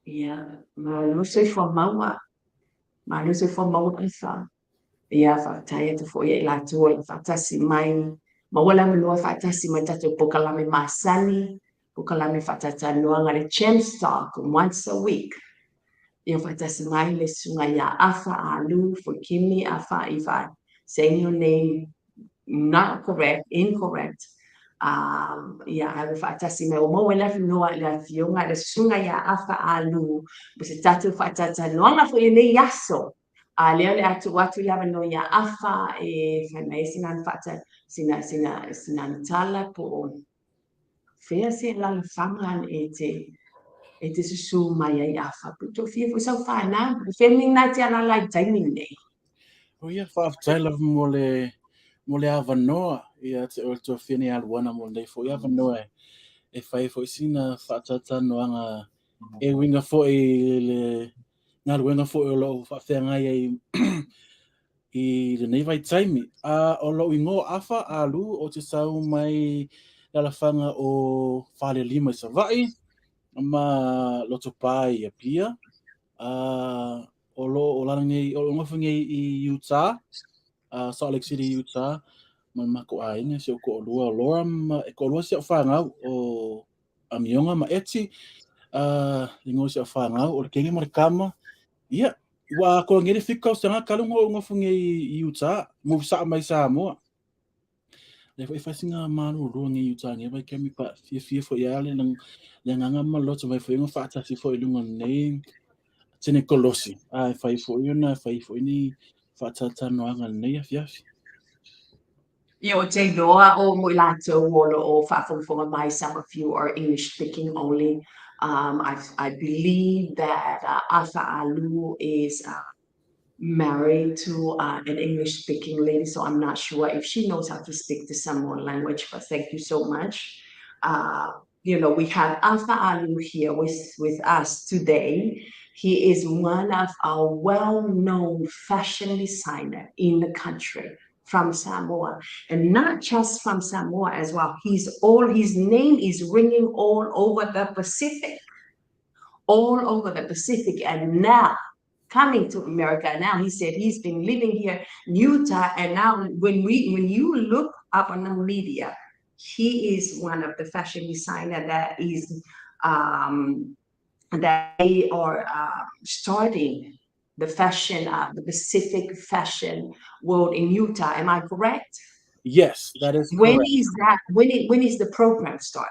Yeah, malo soy formaua, malo soy formaua isa. Ia whakataia te fo ia i lātua i whakatasi mai, ma wala minua whakatasi mai tatou pokalame masani, pokalame whakatata noanga le chance talk once a week. Ia whakatasi mai le sunga ia Afa Ah Loo, forgive me, Afa, if I saying your name not correct, incorrect. Yeah, I have fatasi me o mo wala no la fionga le sunga ya Afa Ah Loo, bese tatu fatata no nga fo ile yaso. Leo le atu watu ya no ya Afa fana sinan fata sinan tala po fea se la fangan ete susu mai ya Afa. Puto fia fo sa fa na fe ning na tia na like timing nei. O ia whaaftaila mo le awanoa ia te o to whine aluana mo le fo ia awanoa e whai fo sina whaatata noanga e winga fo le ngā ruenga fo o lo whawhenga i le nei vai taimi. O lo ingo Afa Ah Loo o te sau mai lalawhanga o whale lima i Savai ma loto pai a pia. O lo o langi o ngofungi i Utah, Salt Lake City, Utah. Man mako ainga si o ko lua loram e ko lua si o whangau o amionga ma eti lingo si o whangau o le kengi marikama. Ia, wa ko ngere fika o sanga kalungo o ngofungi i Utah, mo sa mai Samoa. Le fa singa manu ro ngi Utah nge vai kemi pa fia fo ia le nang le nganga ma loto vai fo ingo fa ta si fo i lunga nei tene kolosi. Fai fo iona fai fo ini fa ta no anga nei afiafi. Yo, te noa o mo lato wolo o whawhawhonga mai, some of you are English speaking only. I believe that Afa Ah Loo is married to an English speaking lady, so I'm not sure if she knows how to speak the Samoan language, but thank you so much. We have Afa Ah Loo here with us today. He is one of our well-known fashion designer in the country from Samoa, and not just from Samoa as well. His name is ringing all over the Pacific, and now coming to America. Now he said he's been living here in Utah, and now when you look up on the media, he is one of the fashion designer that they are starting the Pacific fashion world in Utah. Am I correct? Yes, that is When correct. is that? When is the program start?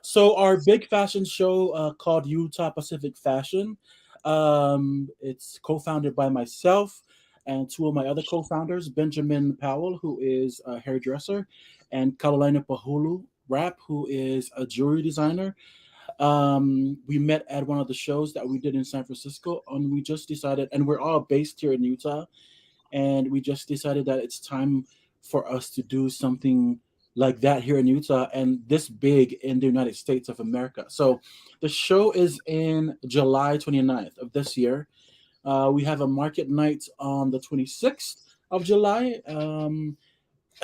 So our big fashion show called Utah Pacific Fashion. It's co-founded by myself and two of my other co-founders, Benjamin Powell, who is a hairdresser, and Carolina Pahulu Rap, who is a jewelry designer. We met at one of the shows that we did in San Francisco, and we just decided, and we're all based here in Utah, and we just decided that it's time for us to do something like that here in Utah and this big in the United States of America. So the show is in July 29th of this year. We have a market night on the 26th of July.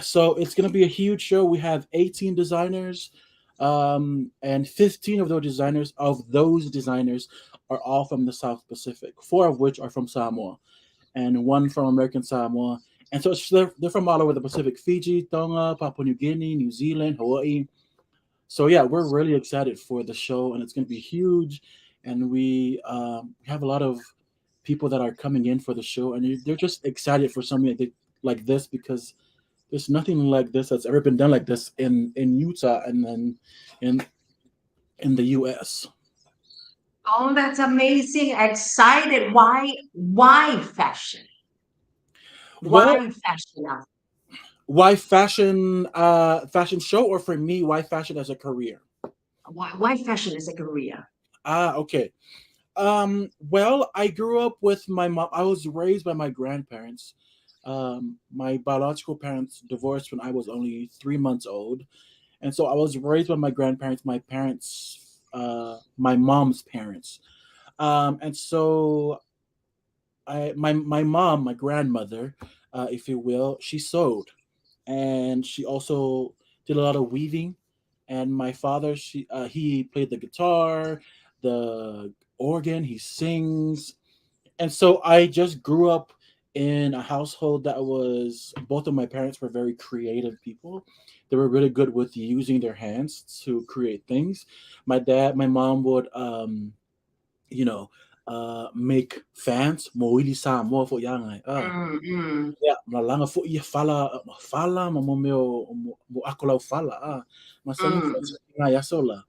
So it's going to be a huge show. We have 18 designers, and 15 of those designers are all from the South Pacific, four of which are from Samoa and one from American Samoa. And so they're from all over the Pacific: Fiji, Tonga, Papua New Guinea, New Zealand, Hawaii. So yeah, we're really excited for the show, and it's going to be huge. And we have a lot of people that are coming in for the show, and they're just excited for something like this because there's nothing like this that's ever been done like this in Utah and then in the U.S. Oh, that's amazing! Excited. Why fashion? Well, Why fashion? why fashion show, or for me, why fashion as a career? Why fashion as a career? Okay. Well, I grew up with my mom. I was raised by my grandparents. My biological parents divorced when I was only 3 months old, and so I was raised by my grandparents, my parents, my mom's parents. And so my mom, my grandmother, if you will, she sewed, and she also did a lot of weaving. and my father, he played the guitar, the organ, he sings, and so I just grew up in a household that was, both of my parents were very creative people. They were really good with using their hands to create things. My mom would you know make fans mo ili sa mo fo yang Mm, mm, ya malanga fo ia fala mo mo akolau fala masani fo mm, nga ya sola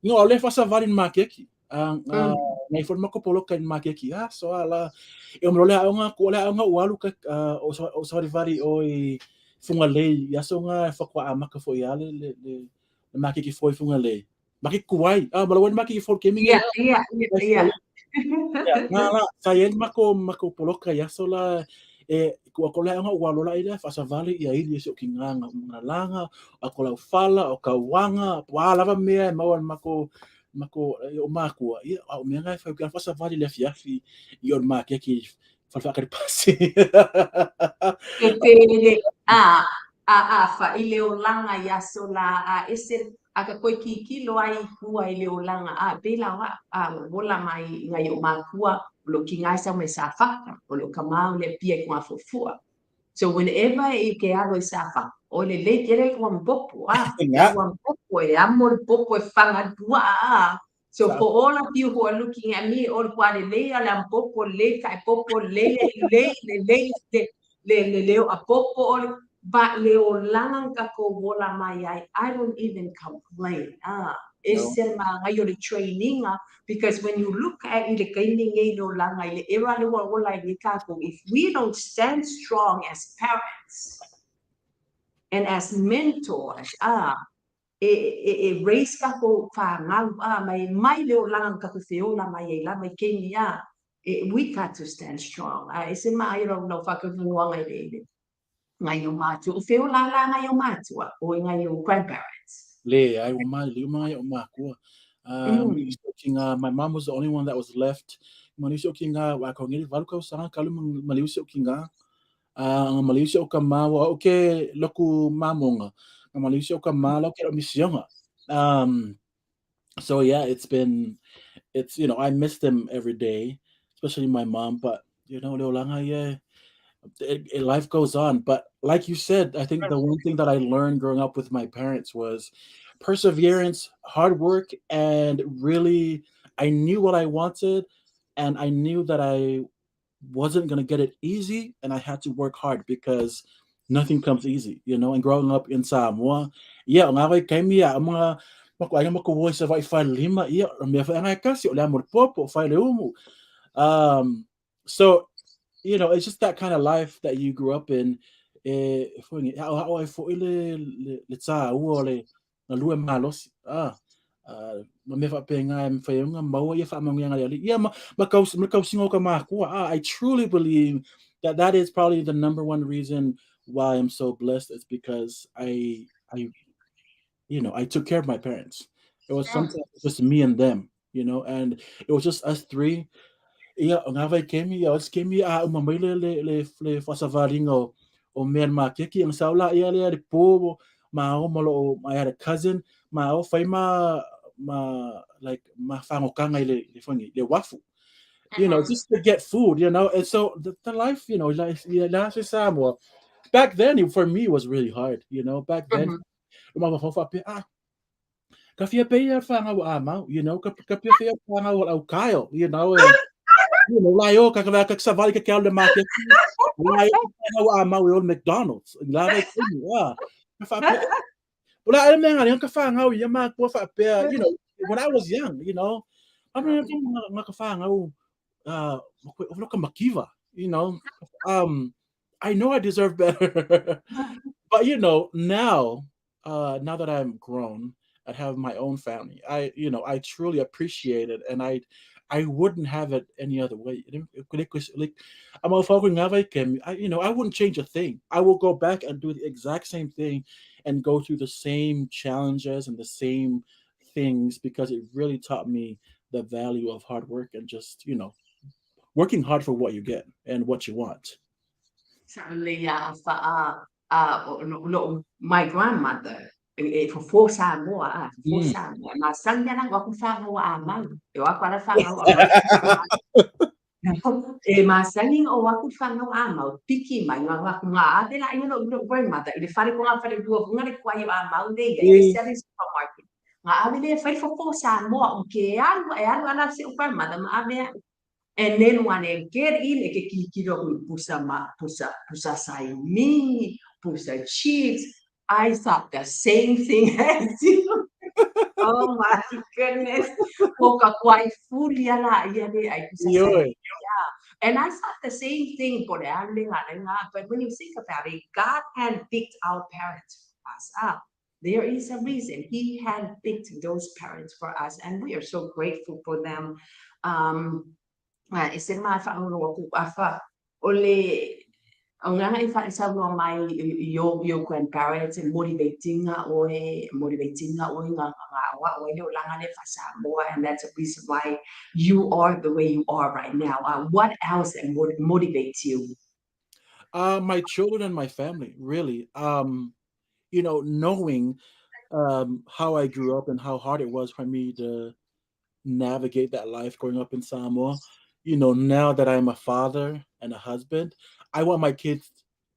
ngo ole fa sa valin makeki ang mm. na ifon mako polo kan makeki so ala eu mrole a nga ko le nga walu ka o sa vari oi funga lei ya so nga fa kwa amaka fo ya le makeki foi funga lei makeki kuai malawan makeki for keming Iya, iya, iya, iya. ya nga la saya mako poloka ya sola ko la nga wa lola ida fa savali ya ili so kinga nga langa ako la fala o ka wanga wa lava me ma o mako ya o me nga fa savali le fiafi yon ma ke ki fa ka pasi Pepele a i le olanga ia so la ese a ka koe ki kilo ai kua i le olanga pela wa wola mai ngai o makua lo ki ngai sa me sa faka o lo kamau le pia kua fofua. So whenever e ke alo i safa, o le kere kua mpopo, ke nga alo mpopo e amo le popo e whanga dua So sa for all of you who are looking at me, all kwa le ala mpopo le kai popo le leo a popo but leo langan ka ko wola mai ai. I don't even complain. no Ese ma ngayon the training because when you look at it, no lang if we don't stand strong as parents and as mentors, raise ka ko whanau, mai leo lang ka ko whiona mai la mai keni we got to stand strong. Ese ma I don't know whakavuanga i ngai o mātua. O whio la la ngai o mātua o ngai o grandparents. le ai o mai le mai o mako Mm. my mom was the only one that was left manisho kinga wa ko ngiri valuka sanga kalu maliusio kinga ang Malaysia o ka mawa o ke loku mamonga ang Malaysia o ka mala o ke misionga so yeah it's I miss them every day, especially my mom, but leolanga yeah life goes on. But like you said, I think the one thing that I learned growing up with my parents was perseverance, hard work, and really I knew what I wanted, and I knew that I wasn't gonna get it easy, and I had to work hard because nothing comes easy, And growing up in Samoa, yeah, nga kay kami ang mga makuha makuha sa vai file lima, yeah, may fa nga kasi wala mo popo file umu. So it's just that kind of life that you grew up in. How I fo le tsa uole na lue malos ma me fa penga em fa nga maua ia fa mangia ngali ali ia ma kau singo ka maku I truly believe that that is probably the number one reason why I'm so blessed. It's because I took care of my parents. It was sometimes just me and them, and it was just us three. Ia nga vai kemi ia os kemi umamai le fasavalinga o Myanmar keki ang saula ia le po I had a cousin o fai like fangokanga le fangi le wafu, just to get food, and so the life, life last Samoa back then for me was really hard, back then umafafa pe kafia pe ia fanga wa ama, kafia pe fanga wa au Kyle, and layo kakasavali ka kaya market. Layo ka ama we McDonald's. Lava kafa wala alam na nga yung kafangaw yung mga fa when I was young, ano yung mga kafangaw wala ka makiva, I know I deserve better. But now that I'm grown and have my own family, I truly appreciate it, and I wouldn't have it any other way. Like I'm a fucking I wouldn't change a thing. I will go back and do the exact same thing and go through the same challenges and the same things because it really taught me the value of hard work and just, working hard for what you get and what you want. Certainly, my grandmother. for Samoa, for Mm. Samoa. Ma sanya lang ako Samoa amal. Eu agora fanga o amal. E ma sani o aku fanga o amal. Piki mai nga aku nga ate na no grandmother. Ele fare ko nga fare duo nga le kwai o amal de ya. Ele Mm. sari supermarket. Nga ave le fare for Samoa o ke algo e algo ana se o grandmother ma ave. And then when I get in, I get kilo pusa saimi, pusa chips. I thought the same thing as you. Oh my goodness. Poka kwai fulia la yale I pusa saimi. Yun. Yeah. And I thought the same thing for the but when you think about it, God had picked our parents for us up. There is a reason He had picked those parents for us, and we are so grateful for them. Um, e se mai whaangaroa ku awha. O le, o ngā i wha isa roa mai your grandparents and motivatinga o ngā awa o leo langa le wha Samoa, and that's a reason why you are the way you are right now. What else motivates you? My children and my family, really. Knowing how I grew up and how hard it was for me to navigate that life growing up in Samoa. Now that I'm a father and a husband, I want my kids.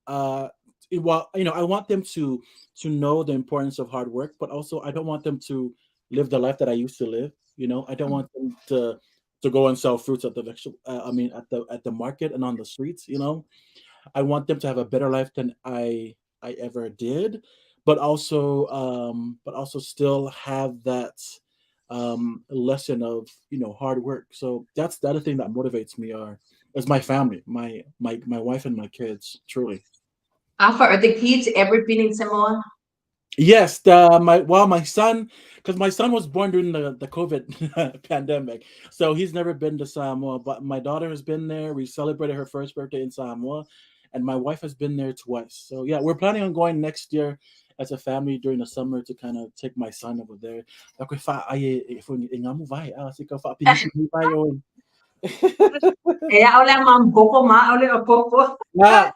Uh, I want them to know the importance of hard work, but also I don't want them to live the life that I used to live. I don't want them to go and sell fruits at the vegetable. I mean, at the market and on the streets. I want them to have a better life than I ever did, but also still have that lesson of hard work. So that's the other thing that motivates me are is my family, my wife and my kids. Truly. Alpha, are the kids ever been in Samoa? Yes, my son, because my son was born during the COVID pandemic, so he's never been to Samoa. But my daughter has been there. We celebrated her first birthday in Samoa, and my wife has been there twice. So yeah, we're planning on going next year as a family during the summer to kind of take my son over there. Ako fa ay ifo nga mo vai sika fa pinipili vai on. Eh, ole mamboko ma, ole opopo. Na,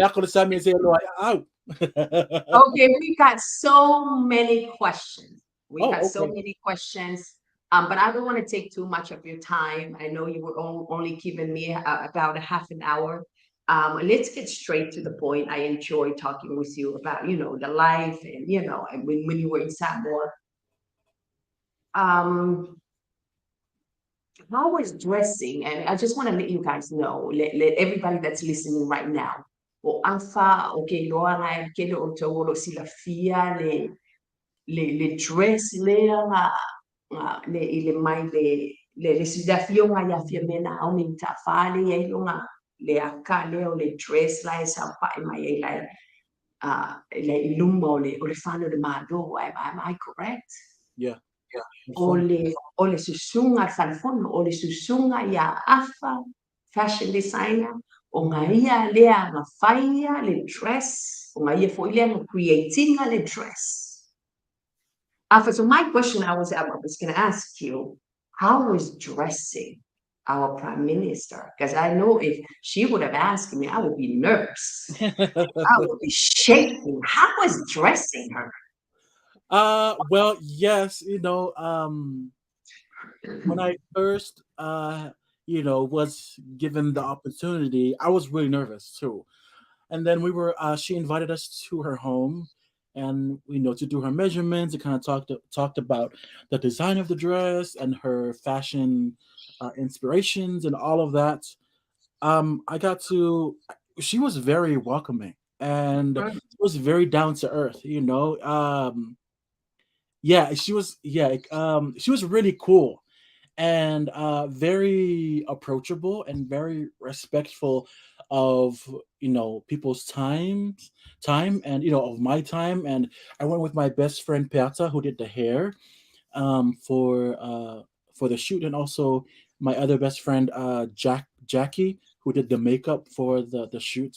ako na sa amin sa ilo ay out. Okay, we got so many questions. We got Oh, so okay. many questions. But I don't want to take too much of your time. I know you were only giving me about a half an hour. Let's get straight to the point. I enjoy talking with you about, the life and, and when you were in Samoa. Um, how was dressing? And I just want to let you guys know, let everybody that's listening right now. O anfa, okay, lo ana ke lo to lo sila fia le dress le le mai le sila fia nga ya fia mena au min ta fale e lo nga le aka le o le dress la e sa pa mai e la le iluma o le fano de mado. Am I correct? Yeah, that's right. O le susunga whanafono, o le susunga ia afa, fashion designer, o ngā ia lea ngā whaia le dress, o ngā ia fo lea ngā creatinga le dress. Afa, so my question I was going to ask you, how was dressing our prime minister? Because I know if she would have asked me, I would be nervous. I would be shaking. How was dressing her? Well, yes, when I first, was given the opportunity, I was really nervous too. And then she invited us to her home, and to do her measurements. And kind of talked about the design of the dress and her fashion inspirations and all of that. I got to. She was very welcoming and was very down to earth. Yeah, she was really cool and very approachable and very respectful of people's time and of my time. And I went with my best friend Piazza, who did the hair for the shoot, and also my other best friend Jackie, who did the makeup for the shoot.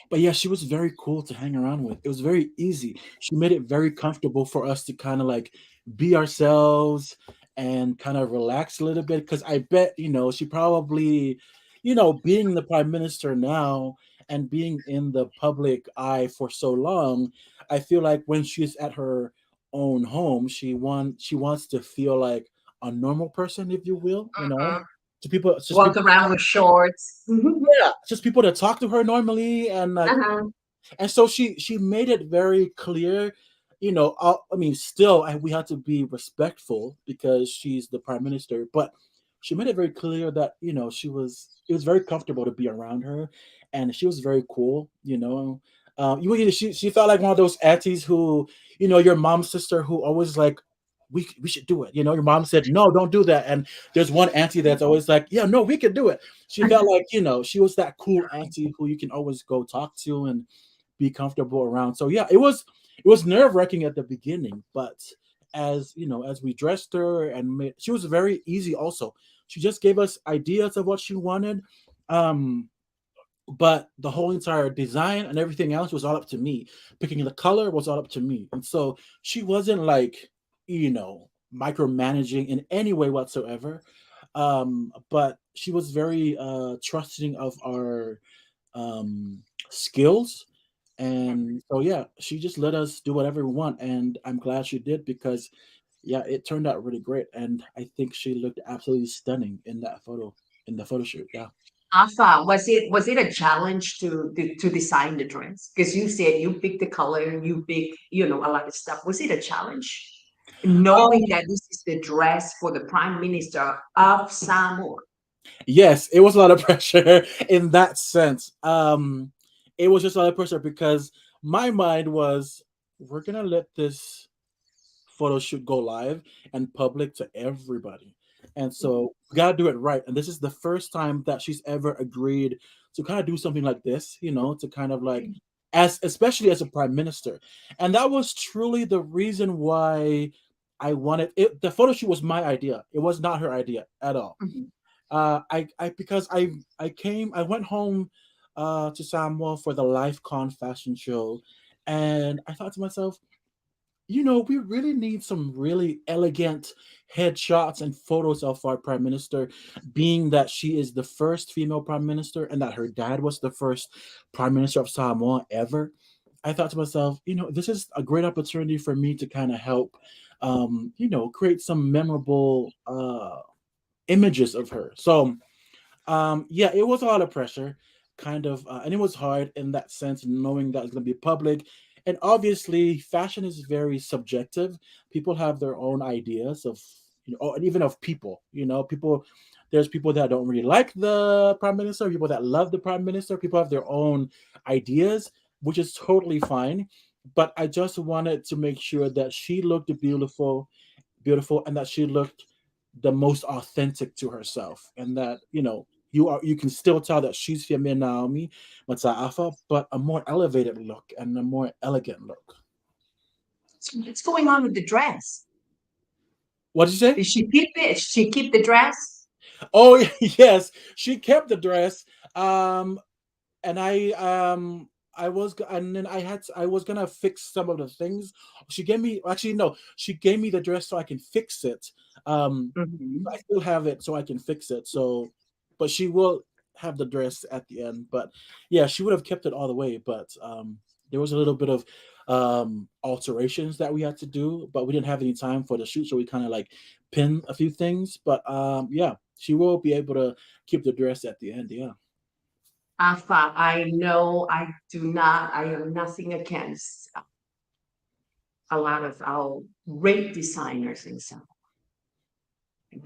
But yeah, she was very cool to hang around with. It was very easy. She made it very comfortable for us to kind of like be ourselves and kind of relax a little bit. Because I bet she probably, being the prime minister now and being in the public eye for so long, I feel like when she's at her own home, she wants to feel like a normal person, if you will, you know. Mhm. To people, it's just Walk people, around with shorts. Mhm. yeah, just people to talk to her normally, and like, Uh-huh. and so she made it very clear, you know. I mean, still, we had to be respectful because she's the prime minister, but she made it very clear that, you know, it was very comfortable to be around her, and she was very cool, you know. She felt like one of those aunties who, you know, your mom's sister who always like, we should do it. You know, your mom said no, don't do that, and there's one auntie that's always like, yeah, no, we can do it. She felt like, you know, she was that cool auntie who you can always go talk to and be comfortable around. So yeah, it was nerve wracking at the beginning, but as you know, as we dressed her and she was very easy. Also, she just gave us ideas of what she wanted, um, but the whole entire design and everything else was all up to me. Picking the color was all up to me, and so she wasn't like, you know, micromanaging in any way whatsoever. But she was very trusting of our skills. And so, yeah, she just let us do whatever we want. And I'm glad she did because, yeah, it turned out really great. And I think she looked absolutely stunning in that photo, in the photo shoot. Yeah. Afa, was it a challenge to design the dress? Because you said you picked the color, you picked, a lot of stuff. Was it a challenge? Knowing that this is the dress for the Prime Minister of Samoa. Yes, it was a lot of pressure in that sense. It was just a lot of pressure because my mind was, we're going to let this photo shoot go live and public to everybody. And so we gotta do it right. And this is the first time that she's ever agreed to kind of do something like this, you know, to kind of like, as especially as a prime minister. And that was truly the reason why I wanted it. The photo shoot was my idea. It was not her idea at all. Mhm. I because I went home to Samoa for the LifeCon fashion show, and I thought to myself, you know, we really need some really elegant headshots and photos of our prime minister, being that she is the first female prime minister and that her dad was the first prime minister of Samoa ever. I thought to myself, you know, this is a great opportunity for me to kind of help, you know, create some memorable images of her. So yeah, it was a lot of pressure, kind of, and it was hard in that sense, knowing that it's going to be public. And obviously, fashion is very subjective. People have their own ideas of, you know, and even of people. You know, people. There's people that don't really like the prime minister. People that love the prime minister. People have their own ideas, which is totally fine. But I just wanted to make sure that she looked beautiful, and that she looked the most authentic to herself, and that, you know, you can still tell that she's Fiamma Naomi Mataafa, but a more elevated look and a more elegant look. So what's going on with the dress? What did you say? Did she keep it? She keep the dress? Oh yes, she kept the dress. Um, and and then I was gonna fix some of the things. She gave me, actually no, she gave me the dress so I can fix it. I Mhm. still have it so I can fix it. So, but she will have the dress at the end. But yeah, she would have kept it all the way. But there was a little bit of alterations that we had to do, but we didn't have any time for the shoot, so we kind of like pin a few things. But yeah, she will be able to keep the dress at the end. Yeah. Afa, I know I am nothing against a lot of our great designers and so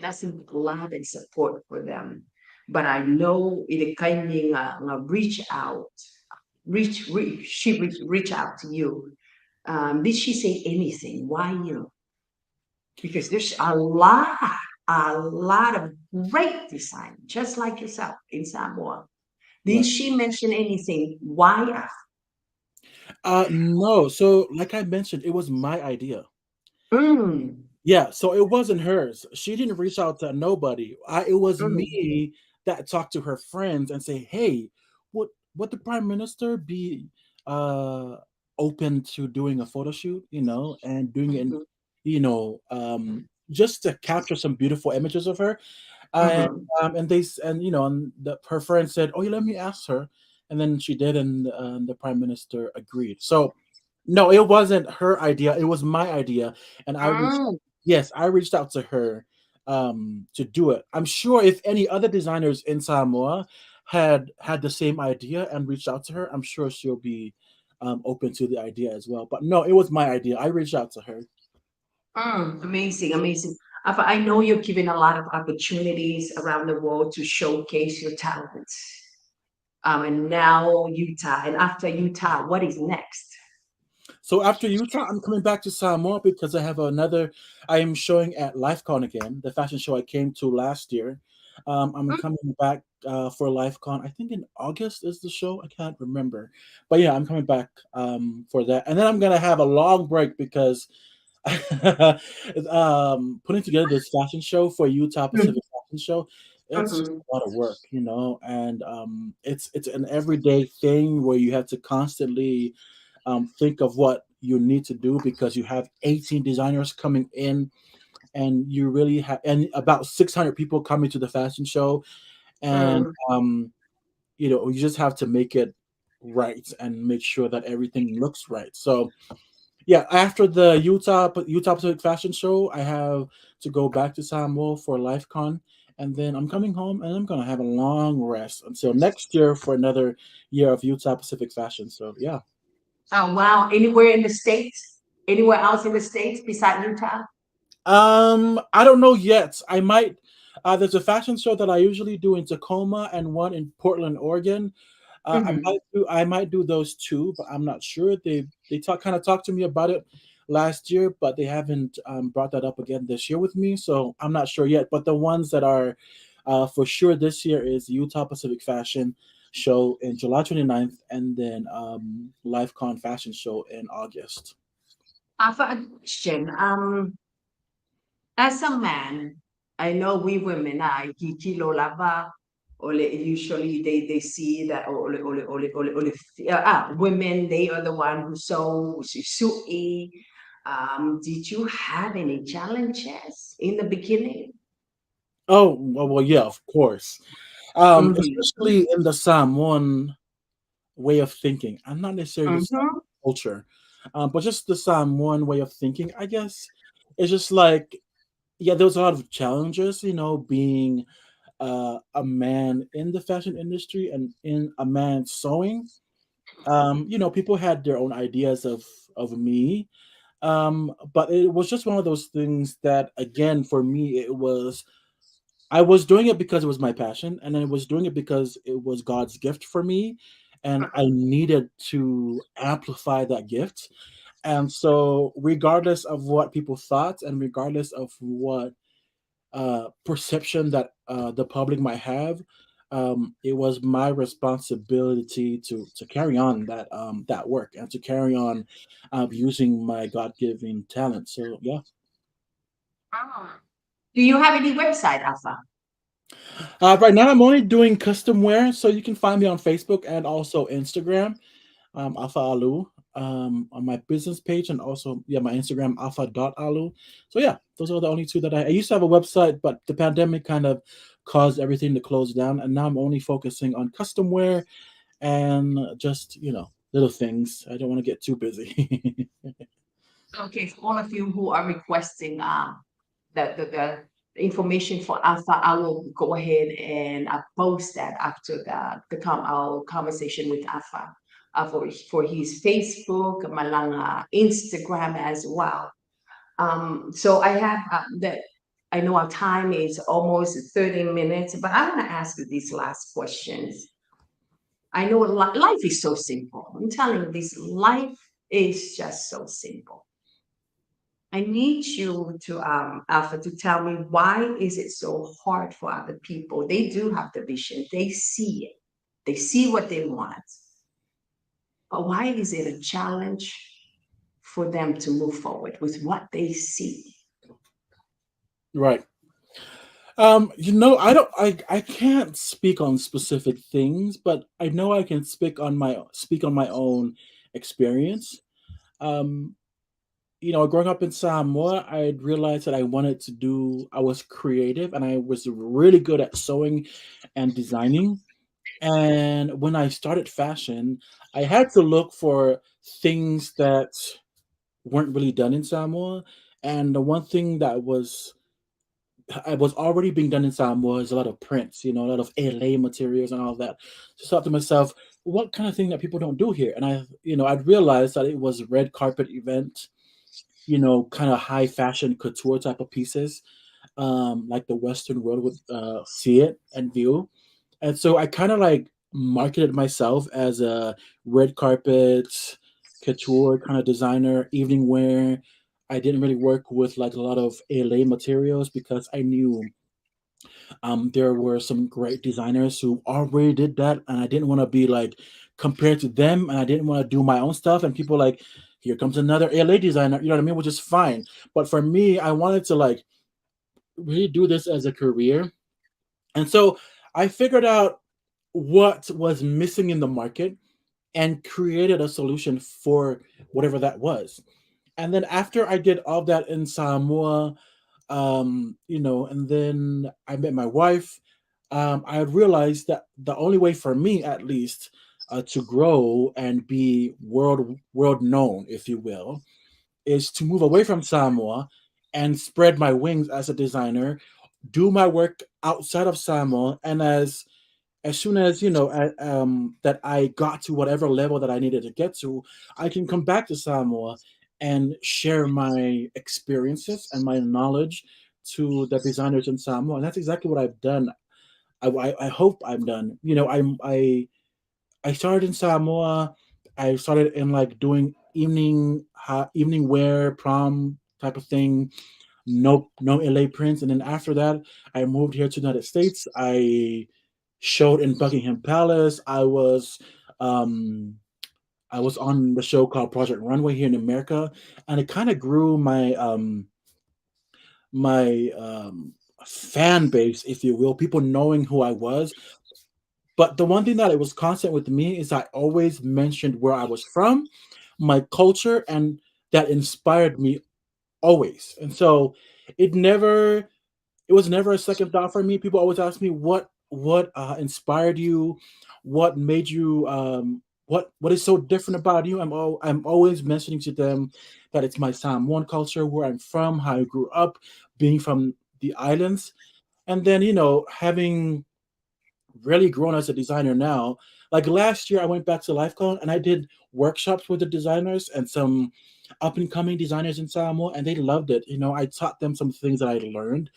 nothing but love and support for them. But I know it kind of reach out to you. Did she say anything? Why you? Because there's a lot of great design, just like yourself in Samoa. Did Right. she mention anything? Why? No. So, like I mentioned, it was my idea. Mm, Yeah, so it wasn't hers. She didn't reach out to nobody. It was mm, me that talked to her friends and say, "Hey, would the prime minister be uh open to doing a photo shoot, you know, and doing it in, mhm, you know, just to capture some beautiful images of her." And mhm, and you know, and her friend said, "Oh, yeah, let me ask her." and then she did, and the prime minister agreed. So no, it wasn't her idea; it was my idea, and I reached. Mm, Yes, I reached out to her to do it. I'm sure if any other designers in Samoa had the same idea and reached out to her, I'm sure she'll be open to the idea as well. But no, it was my idea. I reached out to her. amazing, amazing. I know you're given a lot of opportunities around the world to showcase your talents. And now Utah, and after Utah, what is next? So after Utah, I'm coming back to Samoa because I have another. I am showing at LifeCon again, the fashion show I came to last year. I'm Mm, coming back for LifeCon. I think in August is the show. I can't remember, but yeah, I'm coming back for that, and then I'm gonna have a long break because putting together this fashion show for Utah mm, Pacific Fashion Show, it's just mhm, a lot of work, you know, and it's an everyday thing where you have to constantly think of what you need to do because you have 18 designers coming in, and you really have and about 600 people coming to the fashion show, and mm. you just have to make it right and make sure that everything looks right. So yeah, after the Utah Pacific Fashion Show, I have to go back to Samoa for LifeCon, and then I'm coming home and I'm gonna have a long rest until next year for another year of Utah Pacific Fashion. So yeah. Oh, wow. Anywhere in the States? Anywhere else in the States beside Utah? I don't know yet. I might. There's a fashion show that I usually do in Tacoma and one in Portland, Oregon. Mhm. I might do those two, but I'm not sure. They talked to me about it last year, but they haven't brought that up again this year with me. So I'm not sure yet. But the ones that are for sure this year is Utah Pacific Fashion Show in July 29th, and then LifeCon Fashion Show in August. For a question, as a man, I know we women are kilo lava, or usually they see that women they are the one who sew suit. Did you have any challenges in the beginning? Oh well, yeah, of course. Mm-hmm. Especially in the Samoan way of thinking. I'm not necessarily the Samoan Mm-hmm. culture, but just the Samoan way of thinking. I guess it's just like yeah, there was a lot of challenges. Being a man in the fashion industry and in a man sewing. People had their own ideas of me, but it was just one of those things that, again, for me, it was I was doing it because it was my passion, and I was doing it because it was God's gift for me, and I needed to amplify that gift. And so, regardless of what people thought, and regardless of what perception that the public might have, it was my responsibility to carry on that work and to carry on using my God given talent. So yeah. Ah. Do you have any website, Alpha? Right now, I'm only doing custom wear, so you can find me on Facebook and also Instagram, Afa Ah Loo, on my business page, and also yeah, my Instagram Afa.Alu. So yeah, those are the only two that I used to have a website, but the pandemic kind of caused everything to close down, and now I'm only focusing on custom wear and just little things. I don't want to get too busy. Okay, for all of you who are requesting the information for Alpha, I will go ahead and post that after our conversation with Alpha for his Facebook, Malanga, Instagram as well. So I have that. I know our time is almost 30 minutes, but I want to ask you these last questions. I know life is so simple. I'm telling you, this life is just so simple. I need you to, Alpha, to tell me why is it so hard for other people? They do have the vision. They see it. They see what they want. But why is it a challenge for them to move forward with what they see? Right. I can't speak on specific things, but I know I can speak on my own experience. Um, growing up in Samoa, I realized that I was creative and I was really good at sewing and designing. And when I started fashion, I had to look for things that weren't really done in Samoa. And the one thing that was already being done in Samoa is a lot of prints, a lot of LA materials and all of that. So I thought to myself, what kind of thing that people don't do here? And I'd realized that it was red carpet event, kind of high fashion couture type of pieces, like the Western world would see it and view. And so I kind of like marketed myself as a red carpet couture kind of designer, evening wear. I didn't really work with like a lot of LA materials because I knew there were some great designers who already did that, and I didn't want to be like compared to them, and I didn't want to do my own stuff. And people like, here comes another LA designer, you know what I mean? Which is fine. But for me, I wanted to like really do this as a career. And so I figured out what was missing in the market and created a solution for whatever that was. And then after I did all that in Samoa, and then I met my wife, I realized that the only way for me, at least, to grow and be world known, if you will, is to move away from Samoa and spread my wings as a designer, do my work outside of Samoa, and as soon as that I got to whatever level that I needed to get to, I can come back to Samoa and share my experiences and my knowledge to the designers in Samoa, and that's exactly what I've done. I hope I'm done. I started in Samoa. I started in like doing evening wear, prom type of thing. No LA prints, and then after that, I moved here to the United States. I showed in Buckingham Palace. Um, I was on the show called Project Runway here in America, and it kind of grew my fan base, if you will, people knowing who I was. But the one thing that it was constant with me is I always mentioned where I was from, my culture, and that inspired me always. And so it never it was never a second thought for me. People always ask me what inspired you, what made you what is so different about you. I'm always mentioning to them that it's my Samoan culture, where I'm from, how I grew up, being from the islands, and then having really grown as a designer now. Like last year, I went back to LifeCon and I did workshops with the designers and some up and coming designers in Samoa, and they loved it. I taught them some things that I learned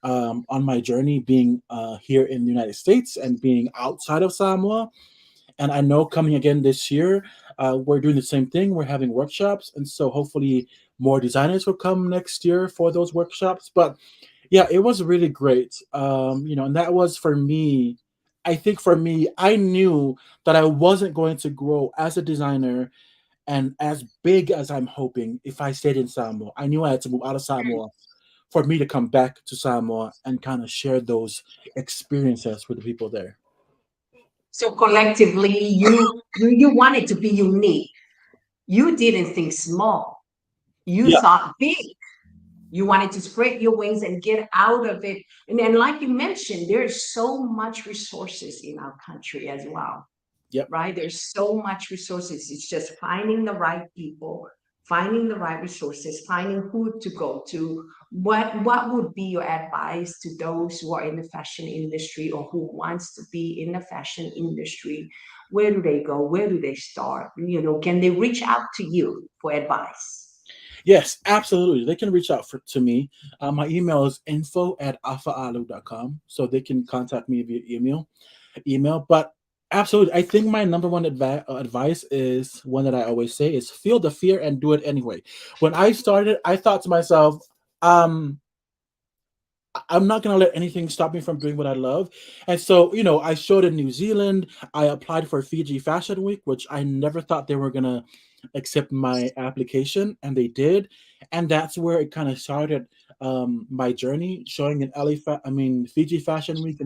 on my journey being here in the United States and being outside of Samoa. And I know coming again this year, we're doing the same thing. We're having workshops, and so hopefully more designers will come next year for those workshops. But yeah, it was really great. And that was for me. I think for me, I knew that I wasn't going to grow as a designer and as big as I'm hoping if I stayed in Samoa. I knew I had to move out of Samoa for me to come back to Samoa and kind of share those experiences with the people there. So collectively, you wanted to be unique. You didn't think small. You Yeah. thought big. You wanted to spread your wings and get out of it. And then, like you mentioned, there's so much resources in our country as well, Yep. right? There's so much resources. It's just finding the right people, finding the right resources, finding who to go to. What would be your advice to those who are in the fashion industry or who wants to be in the fashion industry? Where do they go? Where do they start? Can they reach out to you for advice? Yes, absolutely. They can reach out to me. My email is info@afaaloo.com. So they can contact me via email. But absolutely, I think my number one advice is one that I always say is feel the fear and do it anyway. When I started, I thought to myself, um, I'm not going to let anything stop me from doing what I love. And so, I showed in New Zealand. I applied for Fiji Fashion Week, which I never thought they were going to accept my application, and they did. And that's where it kind of started my journey showing in Fiji Fashion Week.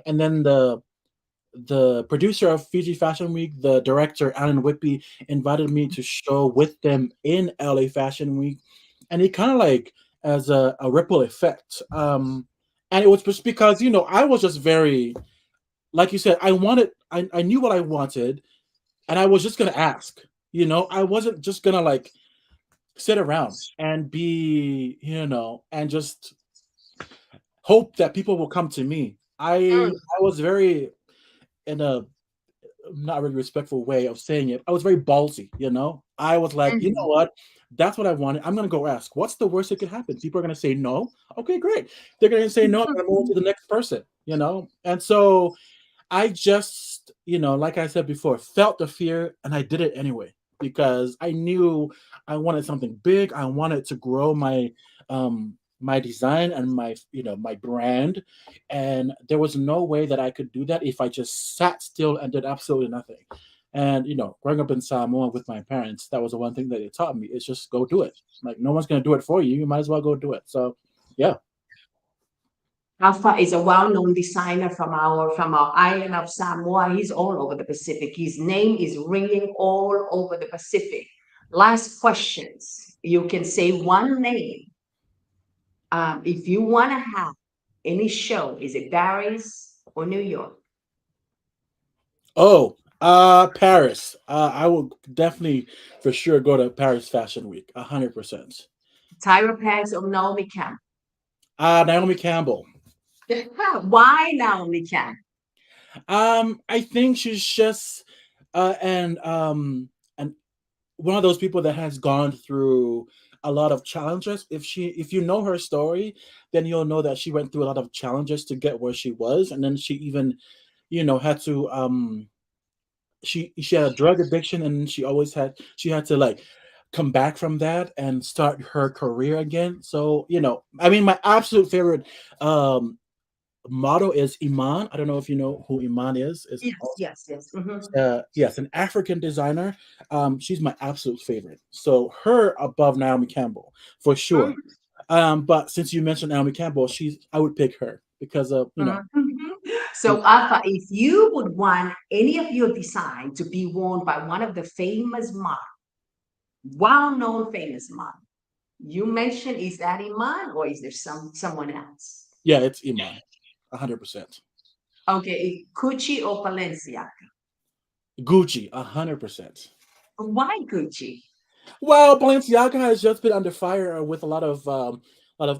And then the producer of Fiji Fashion Week, the director Alan Whitby, invited me to show with them in LA Fashion Week, and it kind of like as a ripple effect. And it was just because I was just very like you said, I knew what I wanted, and I was just gonna ask. I wasn't just gonna like sit around and be, and just hope that people will come to me. I was very in a not really respectful way of saying it. I was very ballsy. I was like, you know Mm, what? That's what I wanted. I'm gonna go ask. What's the worst that could happen? People are gonna say no. Okay, great. They're gonna say no. I'm gonna move on to the next person. And so I just, like I said before, felt the fear and I did it anyway because I knew I wanted something big. I wanted to grow my design and my brand, and there was no way that I could do that if I just sat still and did absolutely nothing. And growing up in Samoa with my parents, that was the one thing that they taught me is just go do it. Like no one's gonna do it for you. You might as well go do it. So yeah. Afa is a well-known designer from our island of Samoa. He's all over the Pacific. His name is ringing all over the Pacific. Last questions. You can say one name. If you want to have any show, is it Paris or New York? Oh, Paris. I will definitely for sure go to Paris Fashion Week. 100%. Tyra Banks or Naomi Campbell? Naomi Campbell. Why Naomi Campbell? I think she's just and one of those people that has gone through a lot of challenges. If you know her story, then you'll know that she went through a lot of challenges to get where she was, and then she even had to she had a drug addiction, and she had to like come back from that and start her career again. So I mean, my absolute favorite motto is Iman. I don't know if you know who Iman is Yes, yes, yes. yes, an African designer. She's my absolute favorite. So her above Naomi Campbell for sure. But since you mentioned Naomi Campbell, I would pick her because of So, Alpha, if you would want any of your design to be worn by one of the famous models, well-known famous model, you mentioned is that Iman or is there someone else? yeah, it's Iman, 100%. Okay, Gucci or Balenciaga? Gucci, 100%. Why Gucci? Well, Balenciaga has just been under fire with a lot of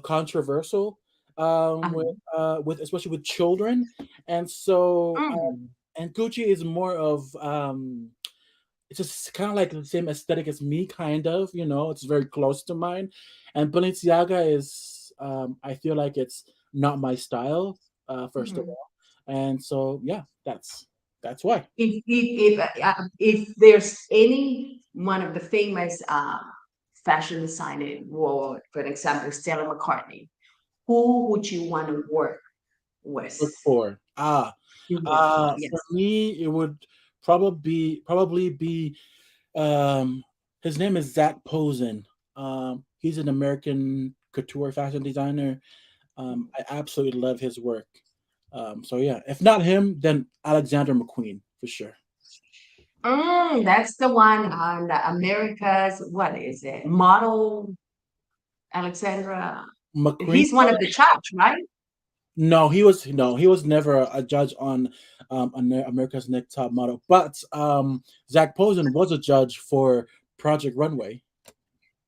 controversial with especially with children, and so Mm. and Gucci is more of it's just kind of like the same aesthetic as me, kind of. It's very close to mine, and Balenciaga is I feel like it's not my style, first of Mhm. all, and so yeah, that's why. If there's any one of the famous fashion designer world, for example, Stella McCartney, who would you want to work with? Look for You work for, for yes. me, it would probably be his name is Zach Posen. He's an American couture fashion designer. I absolutely love his work. So yeah, if not him, then Alexander McQueen for sure. That's the one on the America's, what is it? Model Alexandra. McQueen? He's one of the judge, right? No, he was never a judge on America's Next Top Model, but Zach Posen was a judge for Project Runway.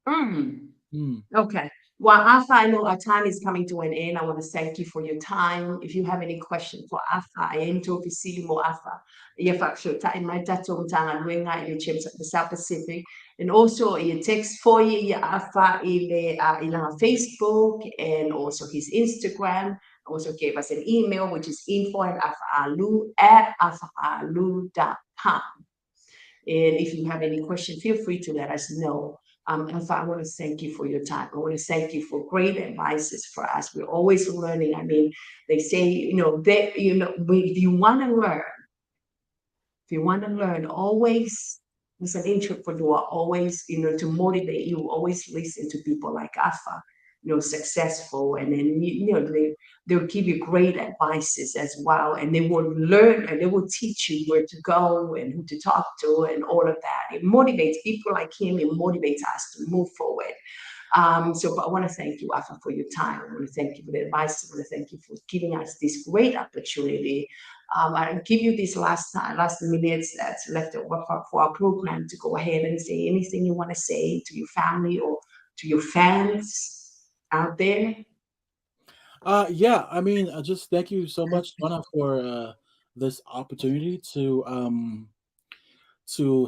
Mm. Hmm. Okay. Well, Afa, I know our time is coming to an end. I want to thank you for your time. If you have any question for Afa, ayento ofisili mo Afa. Yefa ta in my tato mtanga nwenga in the South Pacific. And also you text for you Afa in our Facebook and also his Instagram. Also gave us an email, which is info@afaaloo.com. And if you have any question, feel free to let us know. Alpha, I want to thank you for your time. I want to thank you for great advices for us. We're always learning. I mean, they say, if you want to learn, always as an entrepreneur, always, to motivate you, always listen to people like Afa, successful. And then, they'll give you great advices as well. And they will learn and they will teach you where to go and who to talk to and all of that. It motivates people like him. It motivates us to move forward. But I want to thank you, Afa, for your time. I want to thank you for the advice. I want to thank you for giving us this great opportunity I'll give you these last minutes that's left over for our program to go ahead and say anything you want to say to your family or to your fans out there. Yeah, I mean, just thank you so much, Donna, for this opportunity to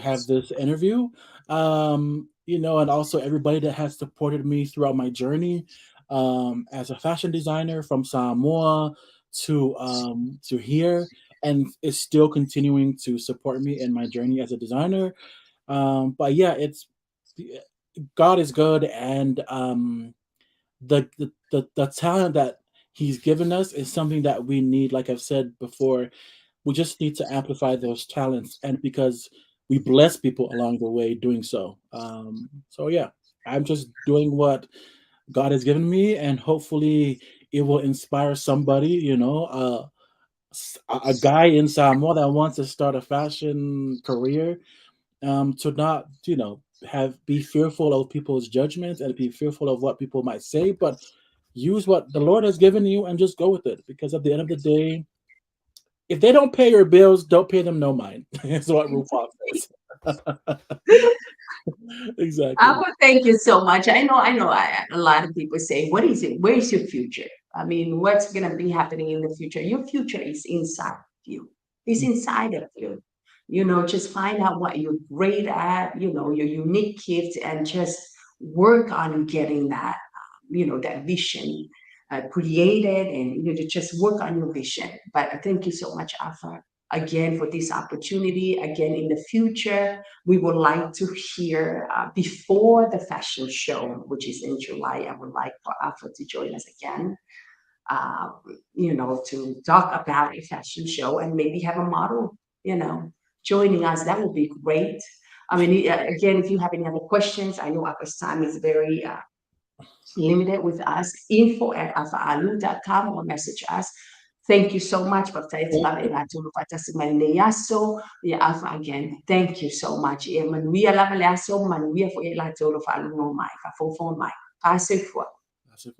have this interview. And also everybody that has supported me throughout my journey as a fashion designer from Samoa to here, and is still continuing to support me in my journey as a designer. But yeah, it's God is good, and the talent that He's given us is something that we need. Like I've said before, we just need to amplify those talents, and because we bless people along the way doing so. So yeah, I'm just doing what God has given me, and hopefully it will inspire somebody. A guy in Samoa that wants to start a fashion career, to not have be fearful of people's judgments and be fearful of what people might say, but use what the Lord has given you and just go with it. Because at the end of the day, if they don't pay your bills, don't pay them no mind. That's what RuPaul says. Exactly. Alpha, thank you so much. A lot of people say, what is it? Where is your future? I mean, what's going to be happening in the future? Your future is inside of you. It's inside of you. Just find out what you're great at, your unique gift, and just work on getting that vision created, and to just work on your vision. But thank you so much, Alpha, again for this opportunity. Again, in the future, we would like to hear before the fashion show, which is in July. I would like for Alpha to join us again, uh, to talk about a fashion show and maybe have a model, joining us. That would be great. I mean, again, if you have any other questions, I know Alpha's time is very limited with us. info@afaaloo.com or message us. Thank you so much for ya Alpha again. Thank you so much. E manuia lava le aso manuia fo e la tolo fa alu no mai fa fo mai. Passe foi. That's it.